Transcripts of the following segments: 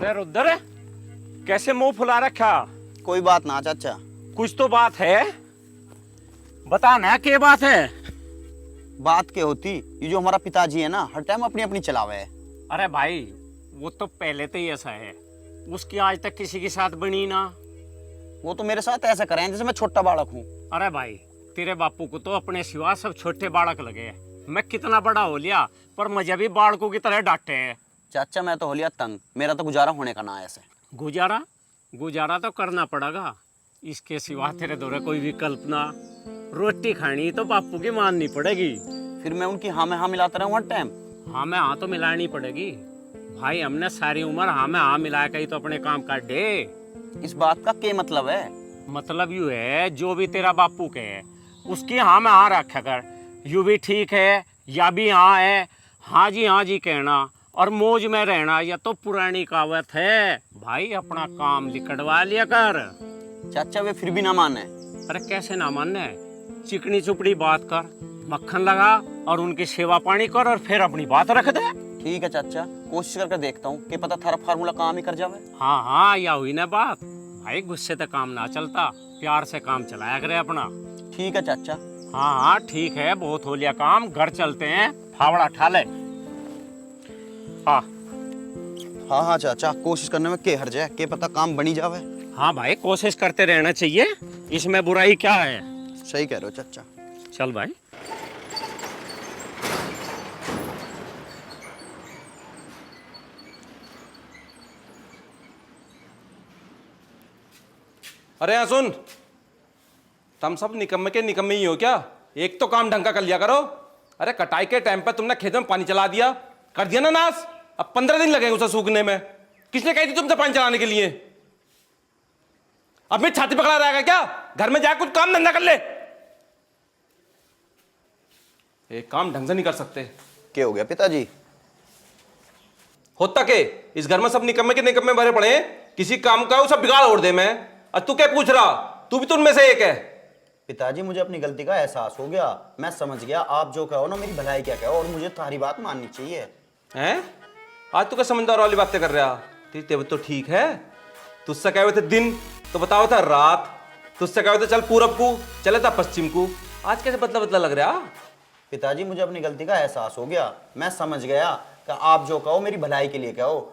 अरे रुद्र, कैसे मुंह फुला रखा? कोई बात ना चाचा। कुछ तो बात है, बता ना क्या बात है। बात क्या होती, ये जो हमारा पिताजी है ना, हर टाइम अपनी अपनी चलावे है। अरे भाई, वो तो पहले तो ही ऐसा है, उसकी आज तक किसी के साथ बनी ना। वो तो मेरे साथ ऐसा करें जैसे मैं छोटा बालक हूँ। अरे भाई, तेरे बापू को तो अपने सिवा सब छोटे बालक लगे हैं। मैं कितना बड़ा हो लिया, पर मुझे भी बालकों की तरह डांटे हैं। चाचा मैं तो हो लिया तंग, मेरा तो गुजारा होने का ना है ऐसे। गुजारा गुजारा तो करना पड़ेगा, इसके सिवा तेरे दौरे कोई विकल्प ना। रोटी खानी तो बापू की माननी पड़ेगी। फिर मैं उनकी हाँ में हाँ मिलाता रहूँ हर टाइम। हाँ में हाँ तो मिलानी पड़ेगी भाई, हमने सारी उम्र हाँ में हाँ मिला के ही तो अपने काम काट दे। इस बात का क्या मतलब है? मतलब यू है, जो भी तेरा बापू के है उसकी हाँ में हाँ रखा कर। यू भी ठीक है या भी हाँ है, हाँ जी कहना और मौज में रहना, यह तो पुरानी कहावत है भाई। अपना काम लिखड़वा लिया कर। चाचा वे फिर भी ना माने। अरे कैसे ना मानने, चिकनी चुपड़ी बात कर, मक्खन लगा और उनकी सेवा पानी कर और फिर अपनी बात रख दे। ठीक है चाचा, कोशिश करके देखता हूँ कि पता थारा फार्मूला काम ही कर जावे। हाँ या हुई ना बात भाई, गुस्से से काम ना चलता, प्यार से काम चलाया करे अपना। ठीक है चाचा। हाँ ठीक है, बहुत हो लिया काम, घर चलते हैं, फावड़ा ठा ले। हाँ चाचा, कोशिश करने में के हर्ज है, के पता काम बनी जावे। हाँ भाई, कोशिश करते रहना चाहिए, इसमें बुराई क्या है। सही कह रहे हो चाचा। चल भाई। अरे यहाँ सुन, तुम सब निकम्मे के निकम्मे ही हो क्या? एक तो काम ढंग का कर लिया करो। अरे कटाई के टाइम पर तुमने खेत में पानी चला दिया, कर दिया ना नाश। अब 15 दिन लगेंगे उसे सूखने में। किसने कही थी तुमसे पानी चलाने के लिए? अब मैं छाती पकड़ा रहेगा क्या? घर में जाकर कुछ काम धंधा कर ले। एक काम ढंग से नहीं कर सकते। क्या हो गया पिताजी? होता के इस घर में सब निकम्मे के निकम्मे भरे पड़े हैं, किसी काम का वो सब बिगाड़ ओढ़ दे। मैं और तू क्या पूछ रहा? तू भी तो उनमें से एक है। पिताजी मुझे अपनी गलती का एहसास हो गया, मैं समझ गया आप जो कहो ना मेरी भलाई क्या कहो, और मुझे तुम्हारी बात माननी चाहिए। हैं? आज तो क्या समझदार वाली बातें कर रहा? तेरी तबीयत तो ठीक है? तुझसे कहे हुए थे दिन तो बताओ था रात, तुझसे कहे हुए थे चल पूरब को, चले था पश्चिम को। आज कैसे बदला बदला लग रहा? पिताजी मुझे अपनी गलती का एहसास हो गया, मैं समझ गया कि आप जो कहो मेरी भलाई के लिए कहो,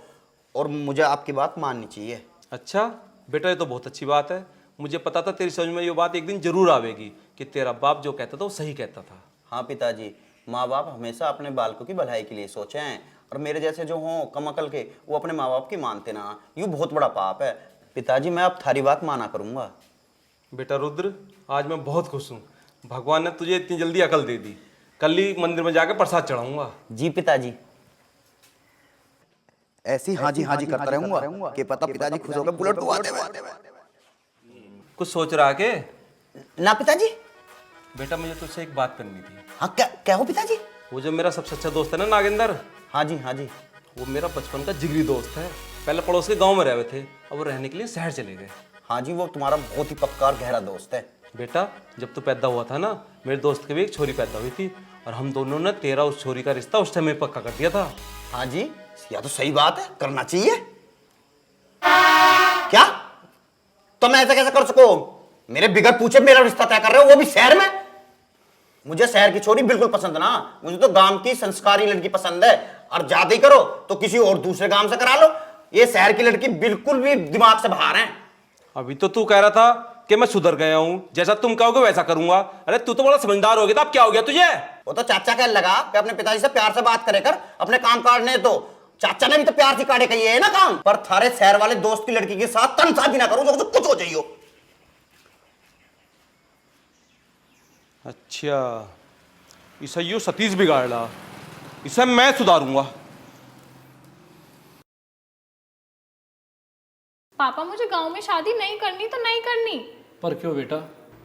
और मुझे आपकी बात माननी चाहिए। अच्छा बेटा, ये तो बहुत अच्छी बात है। मुझे पता था तेरी समझ में ये बात एक दिन जरूर आवेगी कि तेरा बाप जो कहता था वो सही कहता था। हाँ पिताजी, माँ बाप हमेशा अपने बालकों की भलाई के लिए सोचे हैं, और मेरे जैसे जो हों कम अकल के, वो अपने माँ बाप की मानते ना, यूँ बहुत बड़ा पाप है। पिताजी मैं अब थारी बात माना करूँगा। बेटा रुद्र, आज मैं बहुत खुश हूँ, भगवान ने तुझे इतनी जल्दी अकल दे दी। कल ही मंदिर में जाकर प्रसाद चढ़ाऊंगा। जी पिताजी। ऐसी हाँ जी करता रहूंगा कि पता पिताजी खुश होकर बुलेट तो आते हुए। कुछ सोच रहा के? ना पिताजी। बेटा मुझे तुझसे एक बात करनी थी। हाँ क्या हो पिताजी? वो जो मेरा सबसे अच्छा दोस्त है ना नागेंद्र, हाँ जी, वो मेरा बचपन का जिगरी दोस्त है। पहले पड़ोस के गांव में रहे थे, अब वो रहने के लिए शहर चले गए। हाँ जी, वो तुम्हारा बहुत ही पक्का और गहरा दोस्त है। बेटा जब तू पैदा हुआ था ना, मेरे दोस्त की भी एक छोरी पैदा हुई थी, और हम दोनों ने तेरा उस छोरी का रिश्ता उस समय पक्का कर दिया था। हाँ जी, या तो सही बात है, करना चाहिए। क्या तुम ऐसा कैसे कर सको? मेरे बिगड़ पूछे मेरा रिश्ता तय कर रहे हो, वो भी शहर में? मुझे शहर की छोरी बिल्कुल पसंद ना, मुझे तो गांव की संस्कारी लड़की पसंद है। और ज्यादा ही करो तो किसी और दूसरे गांव से करा लो, ये शहर की लड़की बिल्कुल भी दिमाग से बाहर है। अभी तो तू कह रहा था कि मैं सुधर गया हूं, जैसा तुम कहोगे वैसा करूंगा। अरे तू तो बड़ा समझदार हो गया था, अब क्या हो गया तुझे? वो तो चाचा कहने लगा कि अपने पिताजी से प्यार से बात करे कर, अपने काम काटने तो चाचा ने भी तो प्यार से काटे कही है ना काम। पर थारे शहर वाले दोस्त की लड़की के साथ तन शादी ना करो, जो कुछ हो जाइयो। अच्छा, इसे यू सतीश बिगाड़ रहा, इसे मैं सुधारूंगा। पापा मुझे गांव में शादी नहीं करनी तो नहीं करनी। पर क्यों बेटा?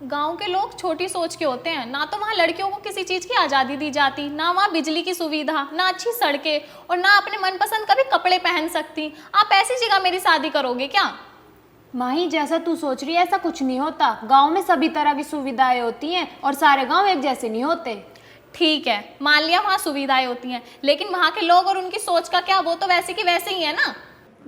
गांव के लोग छोटी सोच के होते हैं, ना तो वहाँ लड़कियों को किसी चीज की आजादी दी जाती, ना वहाँ बिजली की सुविधा, ना अच्छी सड़कें, और ना अपने मनपसंद का भी कपड़े पहन सकती। आप ऐसी जगह मेरी शादी करोगे क्या? माही जैसा तू सोच रही है ऐसा कुछ नहीं होता। गांव में सभी तरह की सुविधाएं होती हैं और सारे गांव एक जैसे नहीं होते। ठीक है, मान लिया वहाँ सुविधाएं होती हैं, लेकिन वहाँ के लोग और उनकी सोच का क्या, वो तो वैसे की वैसे ही है ना।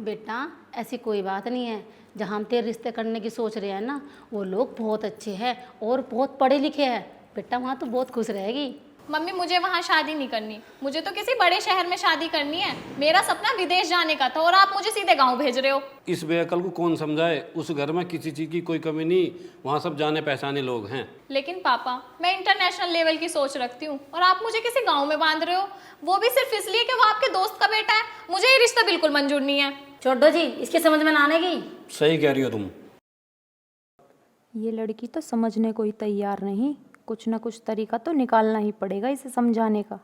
बेटा ऐसी कोई बात नहीं है। जहाँ हम तेरे रिश्ते करने की सोच रहे हैं ना, वो लोग बहुत अच्छे हैं और बहुत पढ़े लिखे हैं। बेटा वहाँ तो बहुत खुश रहेगी। मम्मी मुझे वहाँ शादी नहीं करनी, मुझे तो किसी बड़े शहर में शादी करनी है। मेरा सपना विदेश जाने का था और आप मुझे सीधे गांव भेज रहे हो। इस बेअकल को कौन समझाए? उस घर में किसी चीज़ की कोई कमी नहीं, वहाँ सब जाने पहचाने लोग हैं। लेकिन पापा मैं इंटरनेशनल लेवल की सोच रखती हूँ और आप मुझे किसी गाँव में बांध रहे हो, वो भी सिर्फ इसलिए कि वो आपके दोस्त का बेटा है। मुझे ये रिश्ता बिल्कुल मंजूर नहीं है। छोटो जी, इसके समझ में ना आने की। सही कह रही हो तुम। ये लड़की तो समझने को ही तैयार नहीं, कुछ ना कुछ तरीका तो निकालना ही पड़ेगा इसे समझाने का।